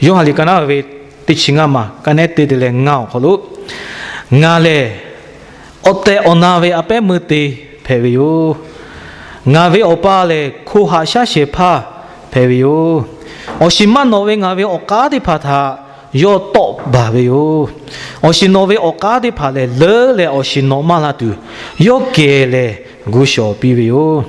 用哈里干那为的情啊嘛，干那得的嘞熬可路，熬嘞，我得我那为阿伯没得陪为哟，熬为我爸嘞苦哈下些怕陪为哟，我是嘛那为熬为我家的怕他。yo top ba ve yo osino ve okade phale le le osino mala tu yo ke le gu sho pi ve yo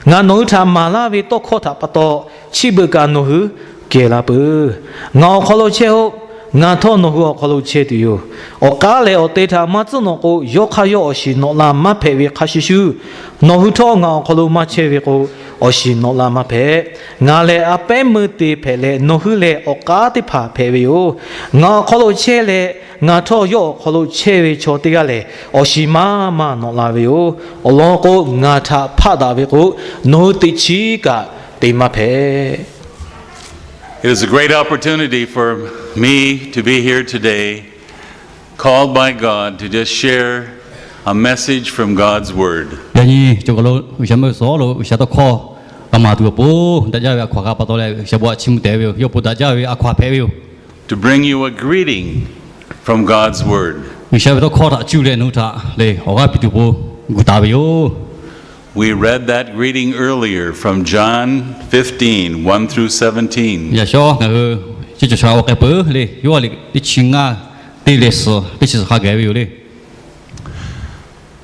nga no tha mala ve to kho tha pato chi bu ka no hu ke la bu nga kholo che ho nga tho no hu kholo che tu yo oka le o te tha ma tsu no ko yo kha yo osino la ma phe ve kha shi shu no hu tho nga kholo ma che ve ko osino la ma phe nga le ape mu te phe le no hu le oka te pha phe ve yo nga kholo che le nga tho yo kholo che ve cho te ga le osima ma no la ve yo olo ko nga tha pha da ve ko no te chi ka te ma phe. It is a great opportunity for me to be here today, called by God to just share a message from God's Word. To bring you a greeting from God's Word. We read that greeting earlier from John 15, 1 through 17.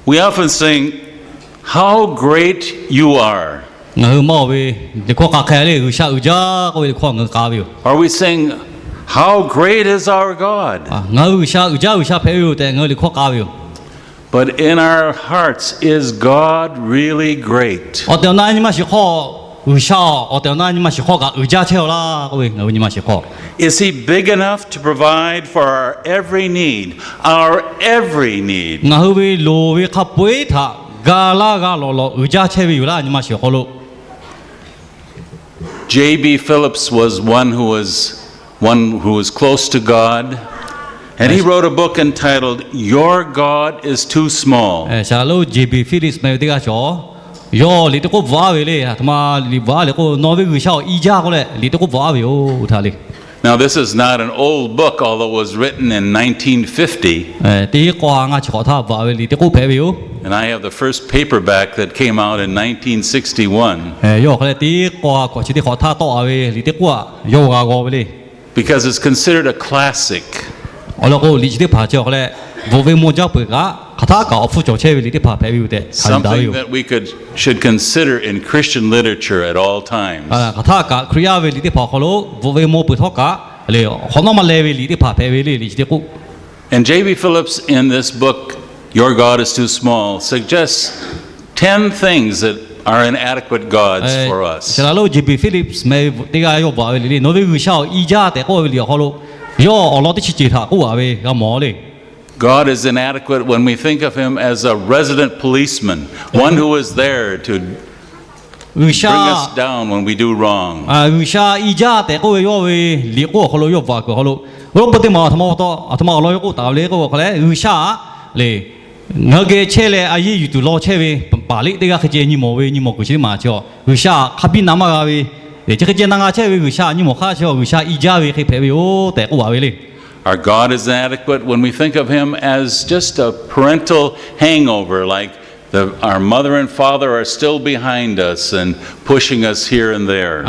We often sing, "How great you are." Or we sing, "How great is our God." But in our hearts, is God really great? Is He big enough to provide for our every need? Our every need. J.B. Phillips was one who was close to God. And he wrote a book entitled "Your God is Too Small." Now this is not an old book, although it was written in 1950. And I have the first paperback that came out in 1961. Because it's considered a classic. Something that we should consider in Christian literature at all times. And J.B. Phillips in this book, "Your God is Too Small," suggests 10 things that are inadequate gods for us. God is inadequate when we think of Him as a resident policeman, one who is there to bring us down when we do wrong. Our God is inadequate when we think of Him as just a parental hangover, like our mother and father are still behind us and pushing us here and there.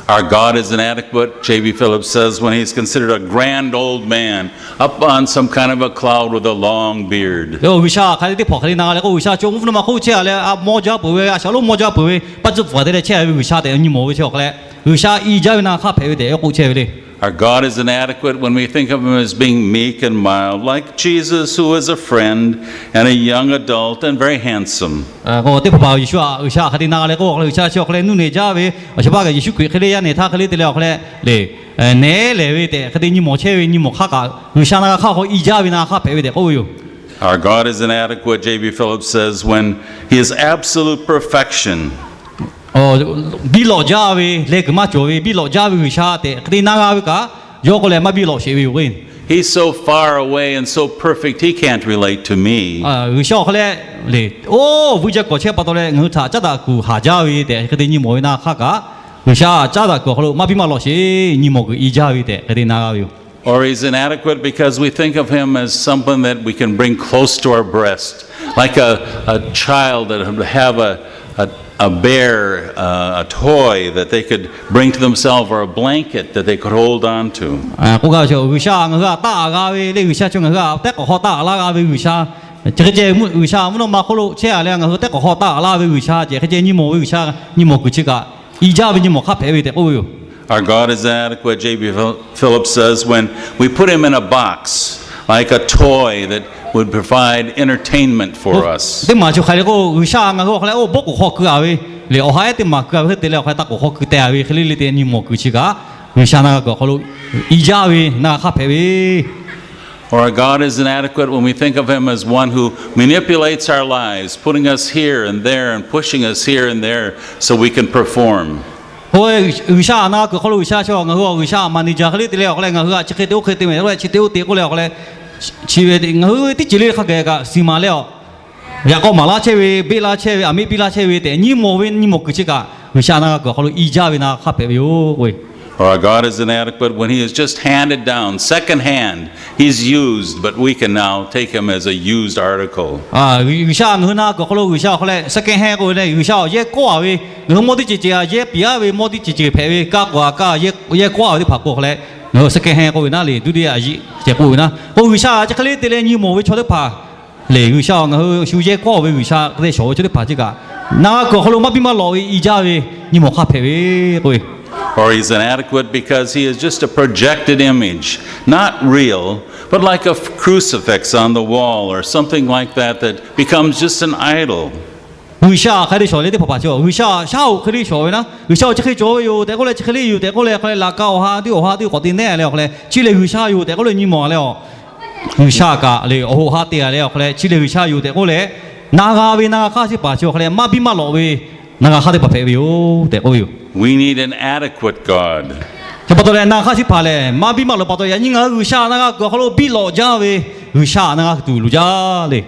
Our God is inadequate, J.B. Phillips says, when He's considered a grand old man up on some kind of a cloud with a long beard. Our God is inadequate when we think of Him as being meek and mild, like Jesus, who is a friend and a young adult and very handsome. Our God is inadequate, J.B. Phillips says, when He is absolute perfection. And he's so far away and so perfect, he can't relate to me. 有效后来嘞，哦，为这过去把到嘞，我查这大股下家位的，可得你莫那哈个，为啥这大股后头马比马老些，你莫个一家位的，可得那个有。Or he's inadequate because we think of him as someone that we can bring close to our breast, like a child that would have a bear, a toy that they could bring to themselves, or a blanket that they could hold on to. 我讲说为啥我个大个位，你为啥就我个得个好大那个位为啥？这个节为啥我们马可路车辆个得个好大那位为啥？这个节你莫为啥？你莫过去个，一家位你莫卡配位的哦哟。Our God is adequate, J.B. Phillips says, when we put him in a box, like a toy that would provide entertainment for us. 对嘛就还那个为啥我后来我不过好个位，你我还对嘛个位对了，还打过好个单位，后来的你莫过去个，为啥那个后头一家位那卡配位？ Or our God is inadequate when we think of him as one who manipulates our lives, putting us here and there and pushing us here and there so we can perform. 我为啥那个后头为啥说我为啥嘛你家后来对了，后来我这个都可以对没，后来这都对过了，后来七月的我的这里那个西马了，然后马拉车位、贝拉车位、阿美贝拉车位的，你莫问你莫过去个，为啥那个后头一家位那卡配哟喂。 Or our God is inadequate when he is just handed down, second hand. He's used, but we can now take him as a used article. 为啥我那个后头为啥后来second hand过来为啥也挂位，我莫的姐姐也比亚位莫的姐姐配位，加挂加也挂位的拍过后来，我second hand过那里对的阿姨结过那，我为啥这个里的嘞你莫为错的拍，嘞为啥我修也挂位为啥在小就的拍这个，那个后头马比马老位一家位你莫卡配位喂。 Or he's inadequate because he is just a projected image, not real, but like a crucifix on the wall or something like that that becomes just an idol. 为啥还得小嘞的爸爸叫？为啥下午可以小呢？为啥这个做有？但过来这个有，但过来后来拉高哈，对哈对搞定那了后来，这里为啥有？但过来你忙了，为啥个嘞？哦哈对了后来，这里为啥有？但过来那个为那个卡是爸叫后来马比马老为那个哈的爸配有，但过有。 We need an adequate God. 这不到嘞，那卡是怕嘞，马比马老把到呀，你个为啥那个后头比老家为为啥那个对路家嘞？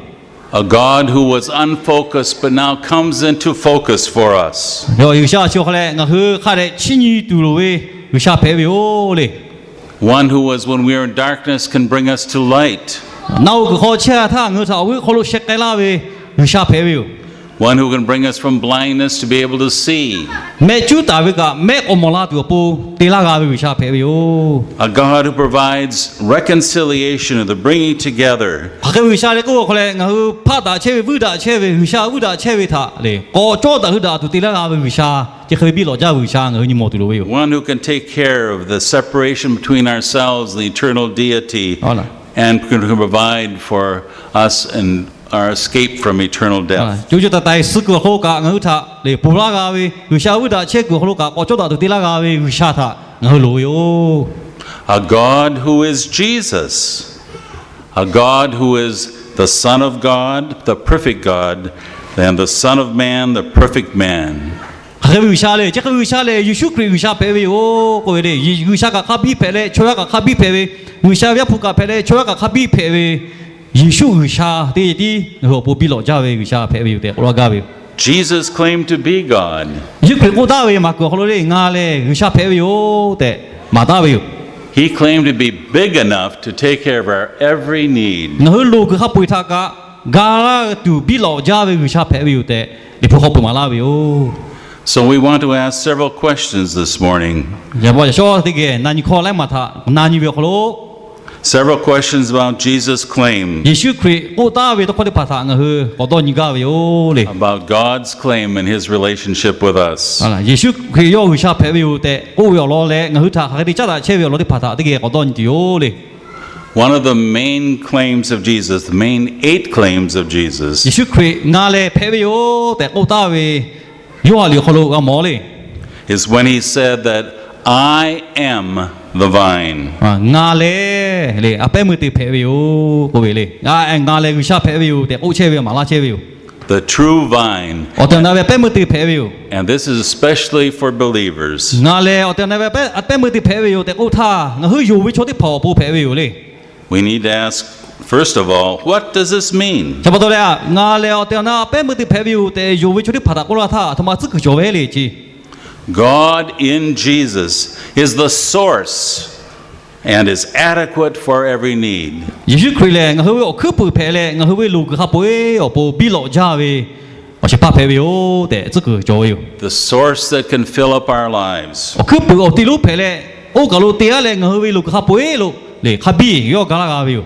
A God who was unfocused but now comes into focus for us. 有啥就后来我和看嘞，去年对路为为啥配有嘞？ One who was, when we are in darkness, can bring us to light. 那我好吃他，我操，我后头学该那为为啥配有？ One who can bring us from blindness to be able to see. 没就大为个，没我们拉多不，对那个为啥配有？ A God who provides reconciliation of the bringing together. 他个为啥嘞？我后来我怕打车为打车为啥为打车为他嘞？我做打去打都对那个为啥？这可比老家为啥我你冇对路有？ One who can take care of the separation between ourselves and the eternal deity. 好了。 And can provide for us and our escape from eternal death. 就他带四个好个我他嘞不那个为啥为打车个好个？我做打都对那个为啥他我路有？ A God who is Jesus. A God who is the Son of God, the perfect God, and the Son of Man, the perfect man. 这个为啥嘞？这个为啥嘞？耶稣基督为啥配为哦？各位嘞，为啥个卡比配嘞？除了个卡比配为，为啥要扑个配嘞？除了个卡比配为，耶稣为啥第一然后不比老家为啥配为的？我个为。 Jesus claimed to be God. 耶稣我大为嘛个后嘞伢嘞为啥配为哦的？马大为。 He claimed to be big enough to take care of our every need. 然后路个他配他个，伢就比老家为啥配为的？你不好不马拉为哦。 So we want to ask several questions this morning. 要不就说这个，那你考来嘛他，那你为好喽？ Several questions about Jesus' claim, 耶稣基督我大为都快点拍他，我去好多你家为哦嘞。 about God's claim and his relationship with us. 啊啦，耶穌佢要為啥配有的，我要攞咧，我去查下啲揸大車要攞啲拍塔啲嘅，我當然要咧。 One of the main claims of Jesus, the main 8 claims of Jesus, 耶穌佢嗌咧配有的，我大為要話你好咯，我冇咧。 is when he said that I am the vine. 啊，嗌咧，阿爸咪啲配有個位咧，嗌咧為啥配有的，我車要馬拉車要。 The true vine, 我哋那邊爸咪啲配有， and this is especially for believers. 嗌咧我哋那邊阿爸咪啲配有的，我他，我去有為錯啲跑步配有咧。we need to ask, first of all, what does this mean? 差不多了，我了掉那白木的排油的有为出的帕达过了他，他妈这个教会里去。 God in Jesus is the source and is adequate for every need. 耶稣亏嘞，我会我可不排嘞，我会路个哈不会，我不比老家喂，我是怕排油的这个教会。 The source that can fill up our lives. 我可不我地路排嘞，我搞路地下嘞，我会路个哈不会路嘞，哈比要搞那个喂。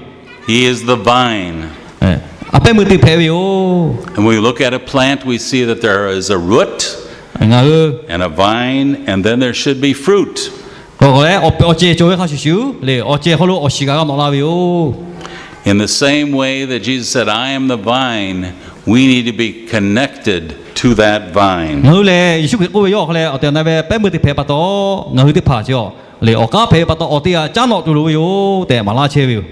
He is the vine. 哎，啊白木的排油， And when we look at a plant, we see that there is a root 我 and a vine, and then there should be fruit. 我嘞，我接教会哈修修嘞，我接好路我时间个弄那喂哟。 In the same way that Jesus said, I am the vine, we need to be connected to that vine. 我嘞，耶稣佢我要嘞，我哋那边白木的排不到，我去的爬咗，嘞我家排不到，我哋啊揸落住路哟，但马拉车哟。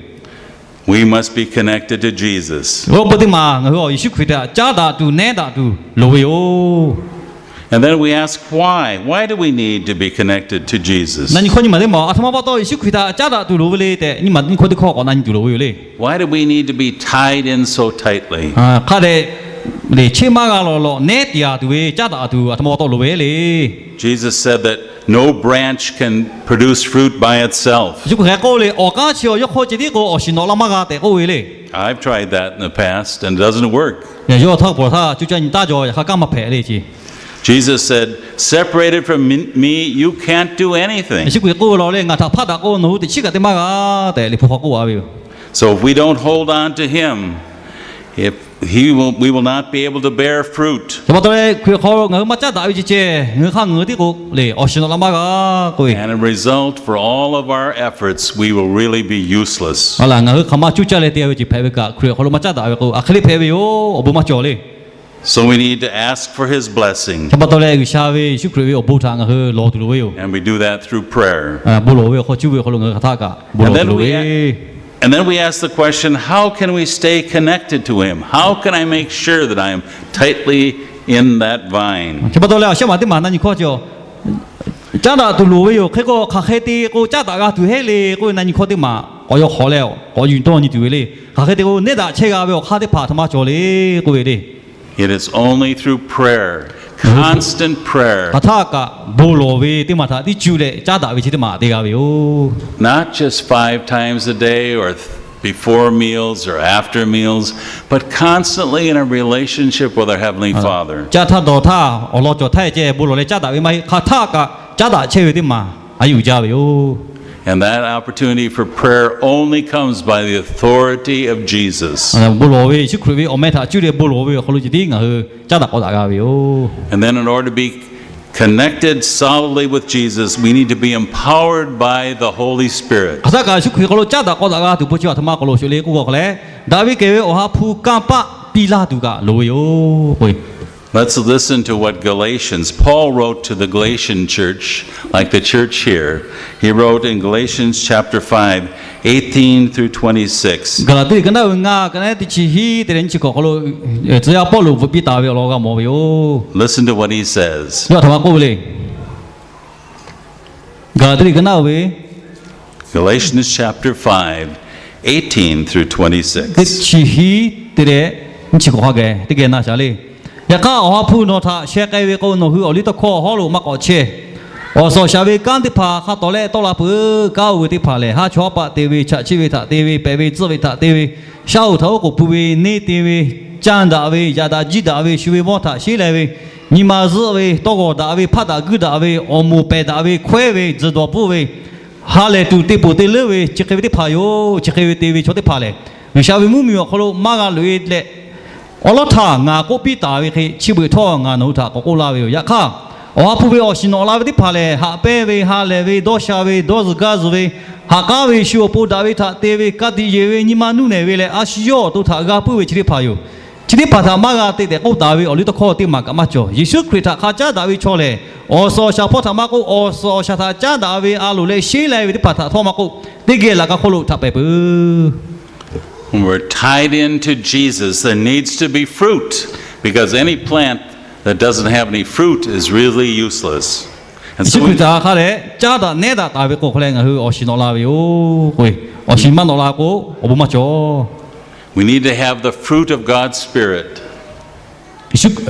We must be connected to Jesus. 我不的嘛，我耶稣佢的揸打住，难打住路哟。 And then we ask why? Why do we need to be connected to Jesus? 那你看你们的嘛，啊他妈把到耶稣佢的揸打住路嘞的，你们你看的靠我那你住路哟嘞。 Why do we need to be tied in so tightly? 啊，佢哋嚟起碼個咯，呢啲啊，對，揸打對，啊，他媽到路尾嚟。 Jesus said that no branch can produce fruit by itself. 如果係個嚟，我家似我一開始呢個，我先攞啦嘛個，第個位嚟。 I've tried that in the past and it doesn't work. 如果他不他，就叫你打咗，佢幹嘛排嚟去？ Jesus said, separated from me, you can't do anything. 如果個咯咧，我他拍打個，我哋黐個啲嘛個，第你鋪發個話喎。 So if we don't hold on to him, we will not be able to bear fruit. 咁我咧，佢可我乜揸打要只隻，我看我啲個嚟，我先攞啦嘛個，佢。 And a result, for all of our efforts, we will really be useless. 好啦，我佢嘛就揸嚟啲要只排位個，佢可乜揸打要個，啊佢啲排位喎，我冇乜做咧。 So we need to ask for his blessing. 咁我咧，佢下位，主佢我補償我去攞住路喎。 And we do that through prayer. 啊，冇路喎，可主會可能我他個，冇路喎。 And then we ask the question, how can we stay connected to him? How can I make sure that I am tightly in that vine? 差不多了，小马的嘛，那你看就，加拿大路有开个开的，个加拿大对海嘞，个那你看的嘛，我要好了，我运动你对嘞，开的个那大车个，我开的爬他妈做嘞，个位嘞。 It is only through prayer, constant prayer, 他个不路位的嘛，他的酒嘞，加拿大位去的嘛，的个哟。 not just 5 times a day or before meals or after meals, but constantly in a relationship with our Heavenly Father. 加他到他，我老做太监，不路嘞加拿大位嘛，他个加拿大车位的嘛，还有加位哟。 And that opportunity for prayer only comes by the authority of Jesus. 不路位，就可以我买他酒嘞，不路位，好路一定啊，加拿大大个位哟。 And then in order to be connected solidly with Jesus, we need to be empowered by the Holy Spirit. 他个就可以好路加拿大个都不知道他妈个路学嘞个个嘞，大卫给我哈铺干巴比拉都个路哟喂。 Let's listen to what Paul wrote to the Galatian church, like the church here. He wrote in Galatians chapter 5, 18 through 26. 个啦，对，跟那问啊，跟那的起起的人去搞好路，只要保罗不比大卫老个冇哟。 Listen to what he says. 要他妈过嘞，个啦，对，跟那位 Galatians chapter 5, 18 through 的 26. 起起的嘞，你去搞下个，这个那啥嘞？ ya ka o pu no tha she kai we ko no hu o li to kho ho lu ma ko che o so sha we kan ti pha kha to le to la pu ka u ti pha le ha chho pa te we cha chi we tha te we pe we zi we tha te we sha u tho ko pu we ne te we chan da we ya da ji da we shu we mo tha shi le we ni ma zi we to go da we pha da gu da we o mu pe da we khwe we zi do pu we ha le tu ti pu te le we chi ke we ti pha yo chi ke we te we cho ti pha le we sha we mu mi ko lo ma ga lu le 我老他俺个比大卫去，起不脱俺老他个拉位呀看，我不为我是拿拉位的怕嘞，下北位下来位多下位多是个是位，下高位需要不大位他低位个地野位你妈努那位嘞，啊需要都他个不为起的怕哟，起的怕他妈个对的个大位，我里头靠的嘛干嘛做？耶稣基督他家大卫错嘞，我说小破他妈个，我说小他家大卫阿鲁嘞，谁来位的怕他他妈个，这个那个好路他白不？ When we're tied into Jesus, there needs to be fruit, because any plant that doesn't have any fruit is really useless. And so we, 加的那大大卫过来，我是拿拉位哦，喂，我是蛮诺拉个，我不嘛做。 We need to have the fruit of God's Spirit.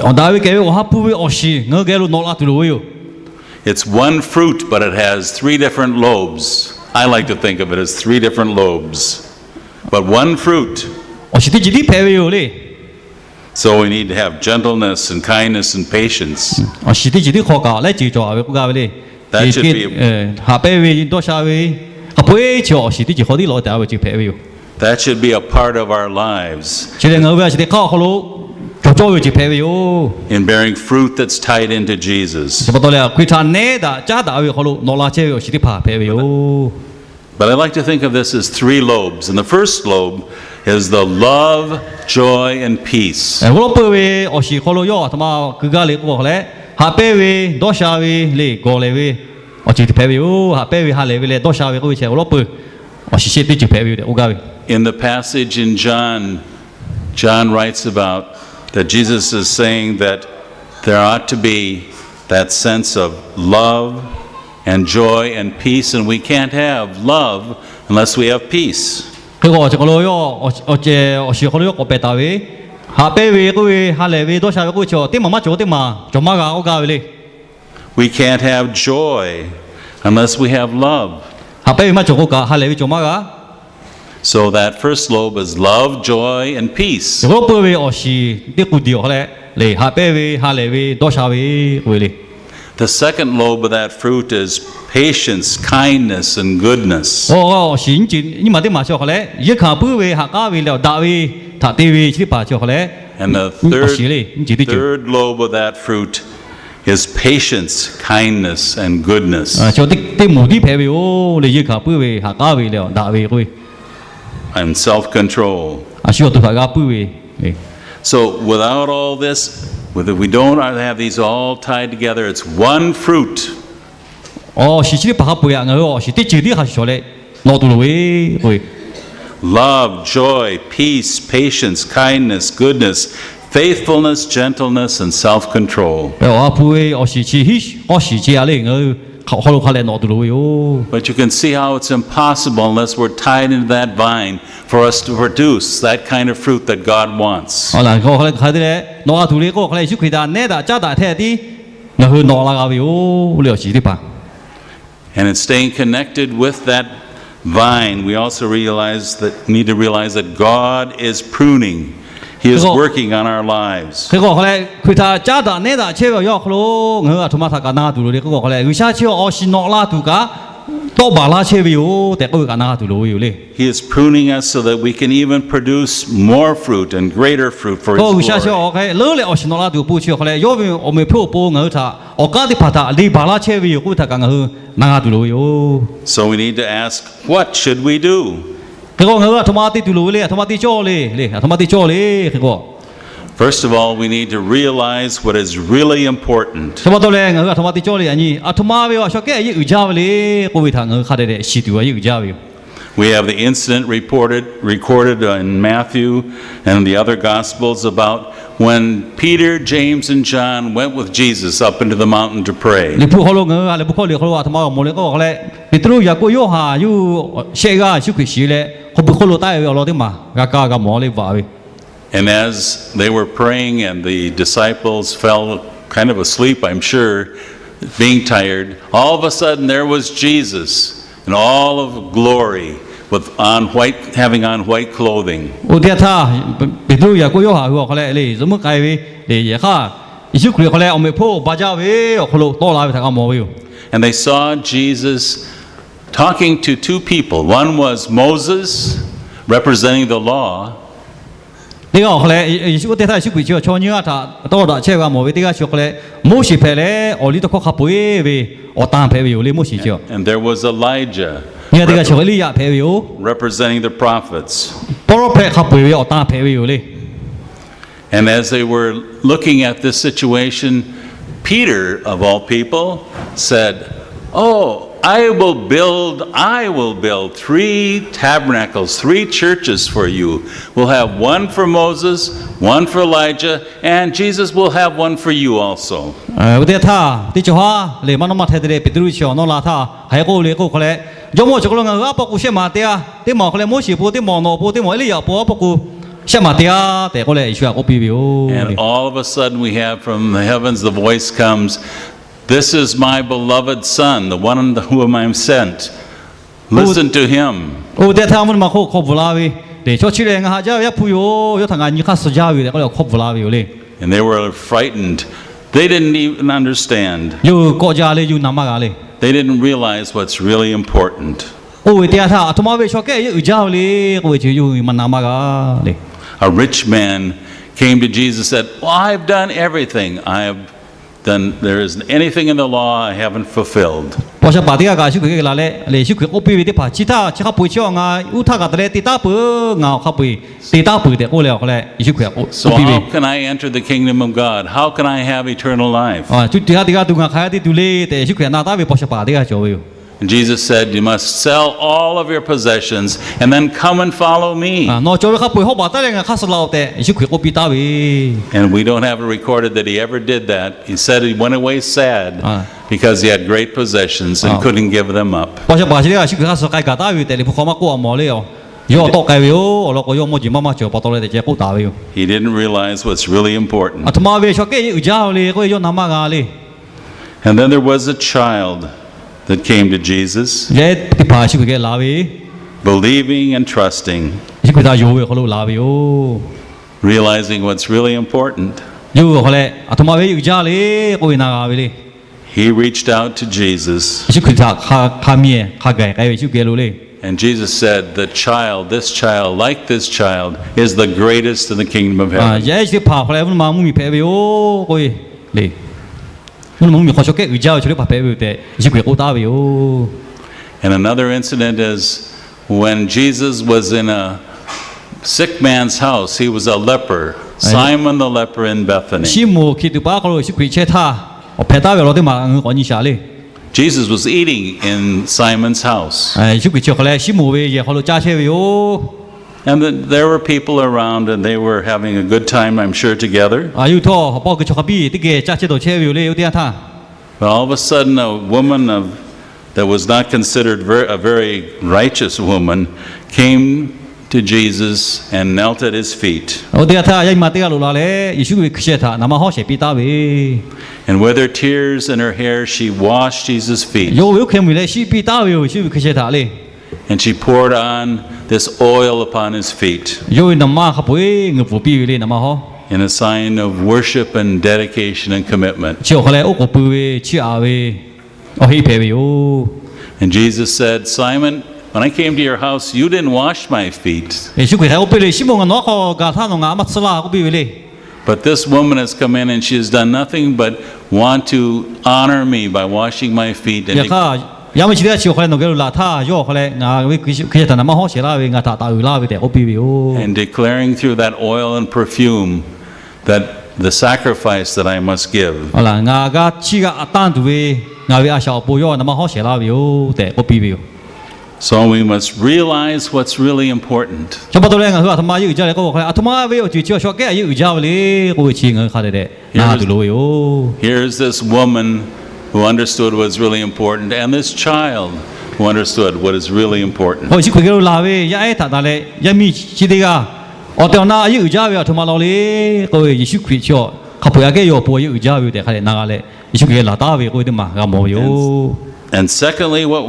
我大卫给我哈不会我是我给了诺拉对了哟。 It's one fruit, but it has 3 different lobes. I like to think of it as 3 different lobes. But one fruit. 我是第几滴配哟嘞？ So we need to have gentleness and kindness and patience. 我是第几滴考教来记住啊？不搞嘞。下配位多少位？啊，不会做是第几好的老大位就配哟。 That should be a part of our lives. 现在我们是得考好喽。 做就配哟。 In bearing fruit that's tied into Jesus. 什么到了？亏他内的加大位好喽，诺拉这哟是得怕配哟。 But I like to think of this as 3 lobes. And the first lobe is the love, joy, and peace. 我老婆位我是好喽哟，他妈各个嘞过来，下配位多少位嘞过来位，我就得配哟，下配位下来位嘞多少位过去，我老婆我是写的就配位的，我讲位。 In the passage in John, John writes about that Jesus is saying that there ought to be that sense of love and joy and peace, and we can't have love unless we have peace. 我这个咯哟，我是好咯，我白大位，下配位个位下来位多少位过去，点妈妈做点嘛，做嘛个我讲位嘞。 We can't have joy unless we have love. 下配位嘛做个下来位做嘛个？ So that first lobe is love, joy, and peace. 我配位我是啲固定嘞，嚟下配位下来位多少位位嘞？ The second lobe of that fruit is patience, kindness, and goodness. 我是你嘛啲嘛做嘞，一看配位下家位了大位，他地位去把做嘞。 And the 我是嘞，你记得住。 third lobe of that fruit is patience, kindness, and goodness. 做啲目的配位哦，你一看配位下家位了大位位， And self-control. 需要对大家配位。 So without all this, if we don't have these all tied together, it's one fruit. 哦，是啲白下配啊，我是啲自己下做嘞，攞到位位。 Love, joy, peace, patience, kindness, goodness, faithfulness, gentleness, and self-control. 我配我是这样嘞，我好攞下嚟攞到位哦。 But you can see how it's impossible unless we're tied into that vine for us to produce that kind of fruit that God wants. 好啦，我可能睇啲咧，攞下到呢個可能少佢但呢度加大睇啲，我去攞下個位哦，你又是啲吧？ And in staying connected with that vine, we also need to realize that God is pruning. He is working on our lives. 佢個可能佢睇加大呢度車個要咯，我同埋睇緊拿到呢個可能佢下車我是攞啦到噶，多把拉車位哦，但係佢緊拿到咯要咧。 He is pruning us so that we can even produce more fruit and greater fruit for 個 His 佢下車 glory. 我係攞嚟我是攞啦到步車可能，因為我咪漂波我睇，我家啲拍睇你把拉車位佢睇緊我拿到咯要。 So we need to ask, what should we do? 佢講我同埋啲到路咧，同埋啲做咧，同埋啲做咧，佢講。 First of all, we need to realize what is really important. 同埋到咧，我同埋啲做咧，你同埋話說嘅要教咧，我會睇我睇咧，是對要教嘅。 We have the incident recorded in Matthew and the other Gospels about when Peter, James, and John went with Jesus up into the mountain to pray. 你不可能我，你不可能佢話同埋冇咧個咧，你都要個要下要寫個小佢事咧，佢不可能帶有攞啲嘛，個冇咧話嘅。 And as they were praying and the disciples fell kind of asleep, I'm sure, being tired, all of a sudden there was Jesus in all of glory having on white clothing. 我哋睇，你都要個要下佢咧，你怎麼解嘅？你而家，一小佢咧，我咪破把家嘅，佢攞多來睇下冇嘅。 And they saw Jesus talking to 2 people. One was Moses, representing the law. 呢個後來，我哋睇小鬼就坐呢個多大車話冇嘅，啲個小後來冇事拍咧，我呢度確合背嘅，我單拍嘅，你冇事做。 And there was Elijah, 呢個啲個小呢日拍嘅， representing the prophets. 多拍合背嘅，我單拍嘅咧。 And as they were looking at this situation, Peter, of all people, said, "Oh, I will build 3 tabernacles, 3 churches for you. We'll have one for Moses, one for Elijah, and Jesus will have one for you also." 我哋睇啲就話，你乜都冇睇到咧，別啲小攞啦睇，係個咧個咧，有冇就嗰個阿伯古些馬啲啊？啲毛佢哋冇事報，啲毛挪報，啲毛呢又報阿伯古些馬啲啊？但係我哋需要我比表。 And all of a sudden we have from the heavens the voice comes, "This is my beloved son, the one whom I am sent. Listen to him." 哦，但係他們嘛好不拉喂，嚟咗出嚟啊！就一配喎，有同人而家實際嘅，我哋好不拉喂咧。 And they were frightened. They didn't even understand. 有國家咧，有南馬咧。 They didn't realize what's really important. 哦，但係他同埋為咗嘅有教咧，我就有問南馬咧。 A rich man came to Jesus and said, "Well, I've done everything. I have done. There isn't anything in the law I haven't fulfilled." 我想把啲啊，解釋佢嘅啦咧，嚟説佢我俾啲怕，其他背唱啊，有他嘅咧，地打背，咬他背，地打背嘅我了，咧，説佢我 So 俾 how can I enter the kingdom of God? How can I have eternal life? 啊，就啲啊對牙啲對咧，但係説佢嗱打俾我想把啲啊做嘅。 And Jesus said, "You must sell all of your possessions and then come and follow me." 啊，我做佢背好把得咧，卡實漏嘅，説佢我俾打俾。 And we don't have it recorded that he ever did that. He said he went away sad because he had great possessions and couldn't give them up. 我想把啲啊，説佢卡實計價打俾，但係你講乜過冇咧哦？如果多計喎，我落個用冇住媽媽做，把到你哋只高打俾。 He didn't realize what's really important. 啊，同埋為咗嘅有教咧，佢有南馬嘅咧。 And then there was a child that came to Jesus, 咧啲怕説佢嘅鬧俾， believing and trusting, 説佢打有嘅，佢都鬧俾哦。 realizing what's really important. 有嘅咧，啊，同埋為有教咧，我會鬧俾咧。 He reached out to Jesus, 説佢打下面下計，計為説嘅路咧。 and Jesus said, this child, like this child, is the greatest in the kingdom of 啊， heaven. 一啲怕佢咧，我媽咪拍俾哦，佢嚟。 我媽咪學咗嘅有教，出嚟拍俾佢哋，説佢好打俾哦。 And another incident is when Jesus was in a sick man's house, he was a leper, Simon the leper in Bethany. 師母佢哋把嗰度説佢車他，我拍打俾我啲馬我你下咧。 Jesus was eating in Simon's house. 誒，説佢著佢咧，師母嘅嘢喺度揸車俾哦。 And there were people around, and they were having a good time, I'm sure, together. 啊，要拖幫佢坐下邊，啲嘅揸車到車俾咧，有啲啊他。 But all of a sudden, a woman that was not considered a very righteous woman came to Jesus and knelt at his feet. 我啲啊他一晚啲啊落嚟咧，要説佢車他，那麼好寫俾打俾。 And with her tears in her hair, she washed Jesus' feet. 有佢咪咧，説俾打俾，説佢車他咧。 And she poured on this oil upon his feet 有那麼合背，我不必咧，那麼好。 in a sign of worship and dedication and commitment. 之後咧，我個背去下位，我起皮俾哦。 And Jesus said, "Simon, when I came to your house, you didn't wash my feet. 誒，説佢睇我俾你，希望我攞個架他弄牙乜事啦，我俾你。 But this woman has come in and she has done nothing but want to honor me by washing my feet." 而家有冇知道朝佢弄嘅邋遢，咗佢咧，啊，佢就那麼好寫啦，佢打啦，佢哋我俾哦。 And declaring through that oil and perfume that the sacrifice that I must give. 好啦，牙家黐個單獨嘅，牙嘅小布咗，那麼好寫啦，佢哋我俾。 So we must realize what's really important. 就不到咧，佢話他媽要教你嗰個佢，啊，他媽為我就叫說嘅要教你，我會請佢下嚟嘅，拿住路喲。 Here's this woman who understood what was really important, and this child who understood what is really important. 我係佢叫拉嘅，一係他咧，一米幾啲噶，我哋嗱要教嘅，他媽落嚟，佢係屬佢咗，佢陪下嘅要陪要教嘅，係嗱咧，屬佢嗱打嘅嗰啲嘛，咁冇喲。 And secondly, what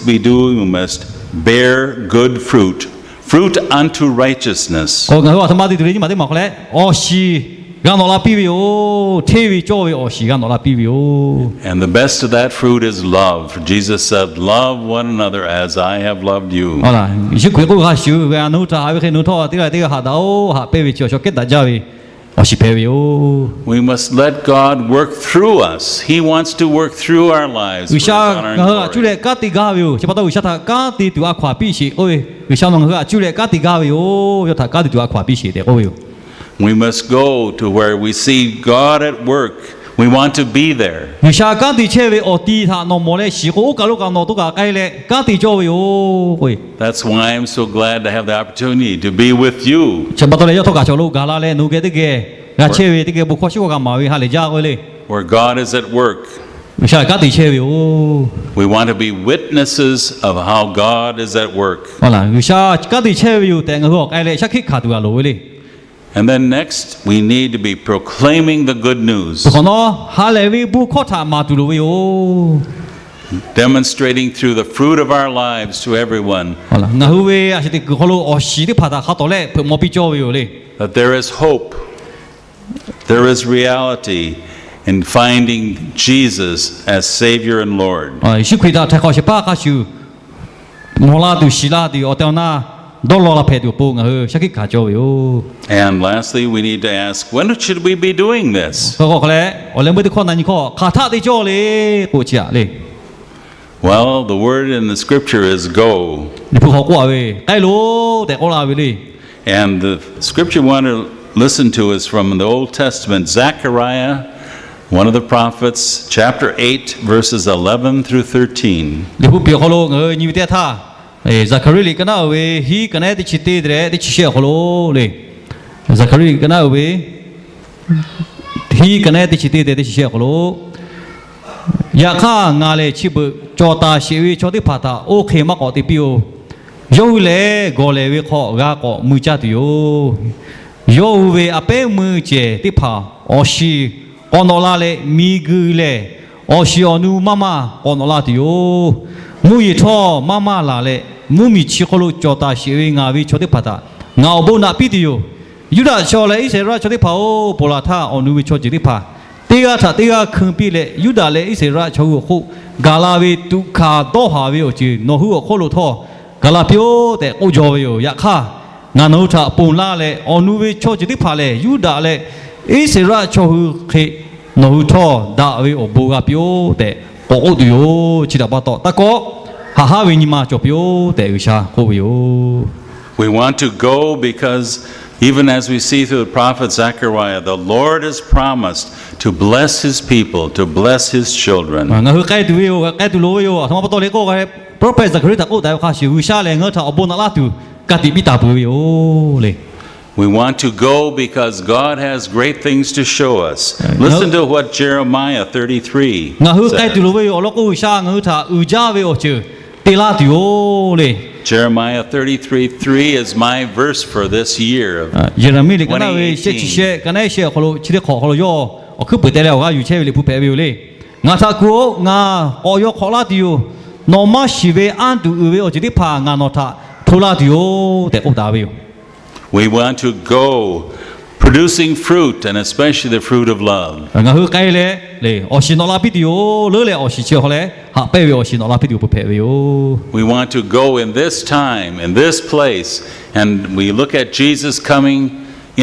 we do, we must bear good fruit, fruit unto righteousness. 我話他媽啲對你啲乜啲乜咧，我是讓我拉比喲，體會作為我是讓我拉比喲。 And the best of that fruit is love. Jesus said, "Love one another as I have loved you." 好啦，屬佢嗰個少嘅，努他係佢努他，啲個下到下俾佢做給大家嘅，我是俾喲。 We must let God work through us. He wants to work through our lives. For 為 His 啥 honor 我 and 主 glory. 嚟家啲家喎，就不到為啥他家啲對阿跨必須，喂，為啥弄佢主嚟家啲家喎，要他家啲對阿跨必須的，哦喲。 We must go to where we see God at work. We want to be there. 為啥家啲車位我啲他弄冇咧，時好搞到搞到都搞計咧，家啲做喎，喂， That's why I'm so glad to have the opportunity to be with you, 就不到你一拖架做路搞啦咧，弄嘅啲嘅，架車位啲嘅不過少個嘛，為下嚟家嗰咧， where God is at work. วิชาการติเชวิโอ We want to be witnesses of how God is at work. ว่าล่ะวิชาการติเชวิโอแต่งหัวไอ้เลยชักคิดขาดตัวเลย And then next, we need to be proclaiming the good news, ขอเนาะฮาเลวีบุข้อถามมาตุลวิโอ demonstrating through the fruit of our lives to everyone ว่าล่ะงั้นเว้ยอาจจะเขาลูกอ๋อสีที่ผ่าตาเขาตัวแรกเพิ่มมอปิโจวิโอเลย that there is hope, there is reality in finding Jesus as Savior and Lord. ชิคุยดาไทยเขาชิป้าเขาชิวโนลาดูศิลาดูอเตลนาดอลลาร์เพดูปูงชักคิดขาดโจวิโอ And lastly, we need to ask, when should we be doing this? เขาก็เลยอ๋อเรื่องไม่ได้ข้อนั้นนี่ข้อขาดท่าได้โจเลยกูเชียเลย Well, the word in the scripture is go. นี่พวกเขากลัวเว้ยใกล้รู้แต่ก็ลาไปเลย And the scripture we want to listen to is from the Old Testament, Zechariah, one of the prophets, chapter 8, verses 11 through 13. นี่พวกเปียเขาลูกนี่วิทยาท่าซักคารีกันเอาเว้ยฮีกันได้ที่ชิดเดรที่ชิเชียเขาลูกเลยซักคารีกันเอาเว้ยฮีกันได้ที่ชิดเดรที่ชิเชียเขาลูกอยากข้างานเลยชิบจอตาชีวิตจอที่ผ่าตาโอเคมากกว่าที่พิโอยอเลยก็เลยวิเคราะห์กาก็มือจัดอยู่ยอเวอเป้มือเจที่ผ่าอชีกอนอลาเลยมีกุเลยอชีอนุมาม่ากอนอลาที่อยู่มือยิ่ทอมาม่าลาเลยมือมีชิคลุจอตาชีวิตงาวิจอที่ผ่าตางาบุนาพิที่อยู่ยุดาชอเลยอิสระจอที่ผ่าโอโปลาท่าอนุวิชอจิที่ผ่าตีกาถ้าตีกาคืนปีเลยยุดาเลยอิสระชาวคู่กาลาวิตุขาโตหาวิโอจีโนหัวโคลุทอกาลาพิโอแต่โอจอวิโออยากข้างานนู้ถ้าปุ่นลาเลยอนุวิชอจิที่ผ่าเลยยุดาเลยอิสระชาวเคโนหัวทอดาวิโอบูกาพิโอแต่โอดิโอจิตาบัตโตตะโกฮาวินิมาจอพิโอแต่อุชาโควิโอ We want to go because even as we see through the prophet Zechariah, the Lord has promised to bless His people, to bless His children. งั้นคือใกล้ตัววิโอใกล้ตัวรู้วิโอทั้งหมดตัวเล็กก็เพราะเป็นสักครั้งถ้าก็ได้ข้าชิวิชาเลยงั้นถ้าอบนลาตุกติบิตาปุวิโอเลย We want to go because God has great things to show us. Listen to what Jeremiah 33 งั้นคือใกล้ตัว says. รู้วิโอแล้วก็วิชางั้นถ้าอุจาวิโอเจอตีลาตุโอเลย Jeremiah 33:3 is my verse for this year. เยเรมีเลยกันนะเว้ยเชื่อเชื่อกันได้เชื่อเขาโลชิดขอเขาโลย่อคือเปิดได้แล้วก็อยู่เชื่อเลยผู้แพ้วิโอเลยงั้นถ้ากูงั้นออยขอลาตุโอนอมาชีเวอันดูวิโอจะได้พางานนอท่าทุลาตุโอแต่อุดาวิโอ We want to go producing fruit and especially the fruit of love. งั้นคือใกล้เลยอชินอลาพิดิโอเลยอชิเชื่อเขาเลยหาเป้วิโอชินอลาพิดิโอผู้แพ้วิโอ We want to go in this time, in this place, and we look at Jesus coming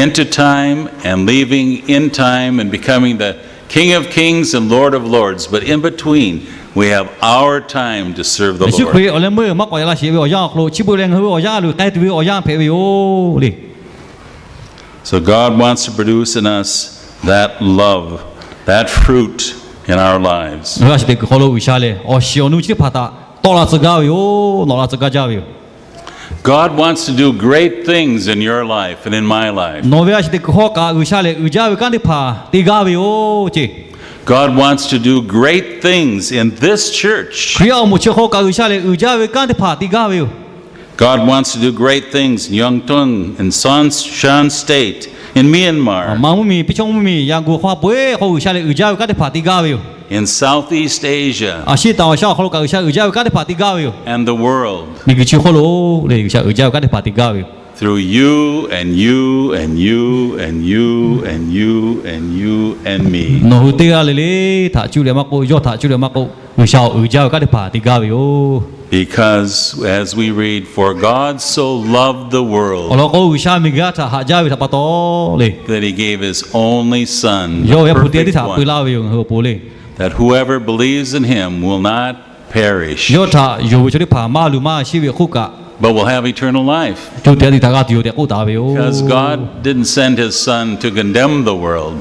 into time and leaving in time and becoming the King of Kings and Lord of Lords. But in between, we have our time to serve the ชิคุย Lord. อะไรเมื่อมากกว่าลาชีวิโอย่าโคลชิบุเรงคืออย่าหรือใกล้ตัวอย่าแพ้วิโอเลย So God wants to produce in us that love, that fruit in our lives. เราจะเป็นคนรู้วิชาเลยอชิอนุชิพาตาตอลาสกาวิโอนอลาสกาจาวิโอ God wants to do great things in your life and in my life. โนเวียจะเป็นข้อกาวิชาเลยอุจาวิกันที่พาติกาวิโอจี God wants to do great things in this church. คริยามุชข้อกาวิชาเลยอุจาวิกันที่พาติกาวิโอ God wants to do great things in Yongtung, in Shan State, in Myanmar, มามุมีพิชงมุมียังกูข้าป่วยเขาวิชาเลยอุจาวิกันที่พาติกาวิโอ in Southeast Asia, อาชีพต่างชาติเขาลูกอุจาวิกันที่พาติกาวิโอ and the world, นี่คือชื่อเขาลูกเลยอุจาวิกันที่พาติกาวิโอ through you and you and you and you and you and you and me. โนหุติกาเลยถ้าจุเลมาโกยอถ้าจุเลมาโกวิชาอุจาวิกันที่พาติกาวิโอ Because as we read, for God so loved the world เราก็วิชามิกาถ้าหาจาวิทับโตเลย that He gave His only Son, ยอ the ยาพุทธิที่ perfect ถ้าปุยลา one, วิโอเฮอปูเลย that whoever believes in Him will not perish, ยอถ้าอยู่วิชาที่พามาหรือมาชีวิตคู่กะ but will have eternal life. จุดเดียวที่ทางการอยู่เดียวกูตาวิโอ Because God didn't send His Son to condemn the world,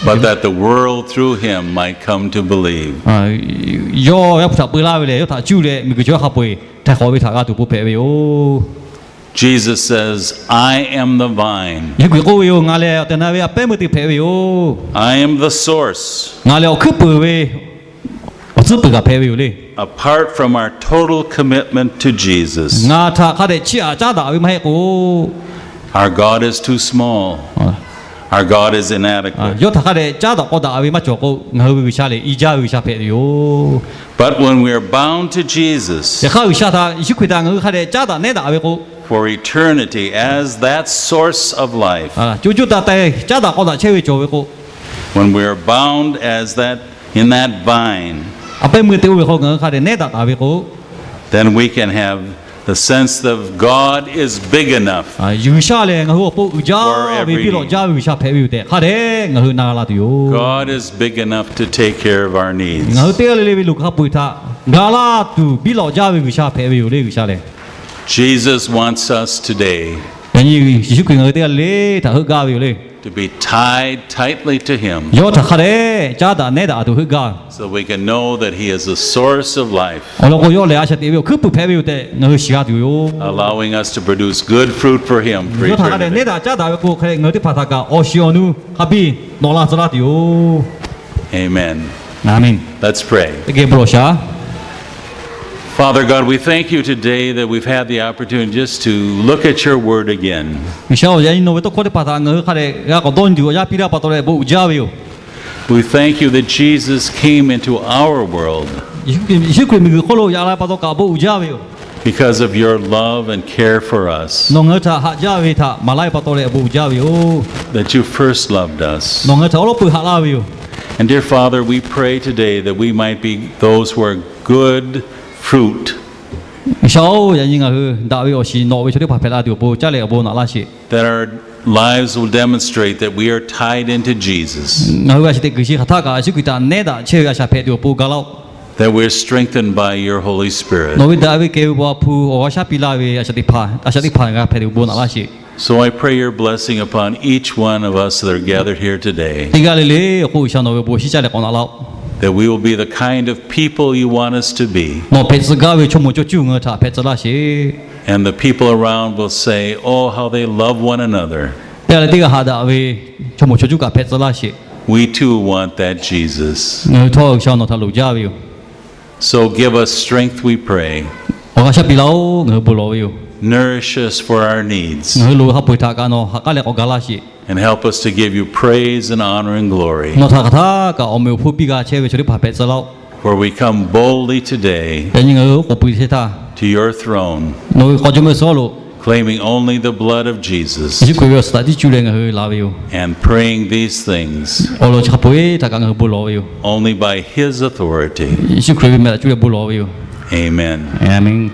but that the world through Him might come to believe. ยอยาพุทธปุยลาวิเลยยอถ้าจุเลยมีกุศลขับปุยแต่ขอวิทางการถูกปุเพวิโอ Jesus says, I am the vine, ยิ่งกูวิโองาเลยแต่นาวิอาเป็นมือติเพวิโอ I am the source. งาเลยคือปุยเว资不个配为嘞。 apart from our total commitment to Jesus. 伢他他的吃家大为咩个？ Our God is too small. Our God is inadequate. 要他的家大我大为么做个？我为啥嘞？一家为啥配哟？ But when we are bound to Jesus 也为啥他一起回答我他的家大那大为个？ for eternity as that source of life, 就他的家大我大车为做为个？ when we are bound as that in that vine, 被มือตัว为个我他的那大为个？ then we can have the sense of God is big enough 有啥嘞？我不家为比老家为啥配为的？他的我拿拉的哟。 God is big enough to take care of our needs. 我对了为路他不他，拿拉都比老家为啥配为嘞？为啥嘞？ Jesus wants us today 人家是说我对了，他好家为嘞。 to be tied tightly to Him 要他的家大那大都好家。 so we can know that He is the source of life, 我要来下地位，可不配为的，我是下地哟。 allowing us to produce good fruit for Him for 要他的那 eternity. 大家大个，可能我的怕他个，我希望你哈比拿拉子拉的哟。 Amen. 阿门。 Let's pray. 这个不落下。 Father God, we thank you today that we've had the opportunity just to look at your word again. 你晓得人为都可能怕他，我看的那个东西，我比他怕到嘞不加为哟。 We thank you that Jesus came into our world 是可能可能亚来怕到搞不加为哟。 because of your love and care for us, 弄个他加为他，马来怕到嘞不加为哟。 that you first loved us. 弄个他我不下拉为哟。 And dear Father, we pray today that we might be those who are good fruit, 你晓得人家个大为我是挪威出的怕配拉的不，家里不拿拉些。 that our lives will demonstrate that we are tied into Jesus, 我个是的个是他个是个他那大车个下配的不搞了。 that we're strengthened by your Holy Spirit. 挪威大为给我铺我下比拉为下的怕，下的怕个配的不拿拉些。 So I pray your blessing upon each one of us that are gathered here today, 这个里嘞，我想挪威不是家里搞拿了。 that we will be the kind of people you want us to be. 我配置个为全部就就我他配置那些。 And the people around will say, oh, how they love one another. 第二这个哈大为全部就就个配置那些。 We too want that Jesus. 我托想到他路家为。 So give us strength, we pray. 我个下比老我不老为。 Nourish us for our needs. 我路他配他个喏，他个来我个那些。 And help us to give you praise and honor and glory. 我他个我没有铺比个车为出的怕配置了。 For we come boldly today 人家我不是他， to your throne, 我好久没说了。 claiming only the blood of Jesus 是鬼要是他的主人我拉为。 and praying these things 我路他不会他个我不老为。 only by His authority. 是鬼没主人不老为。 Amen. 阿门。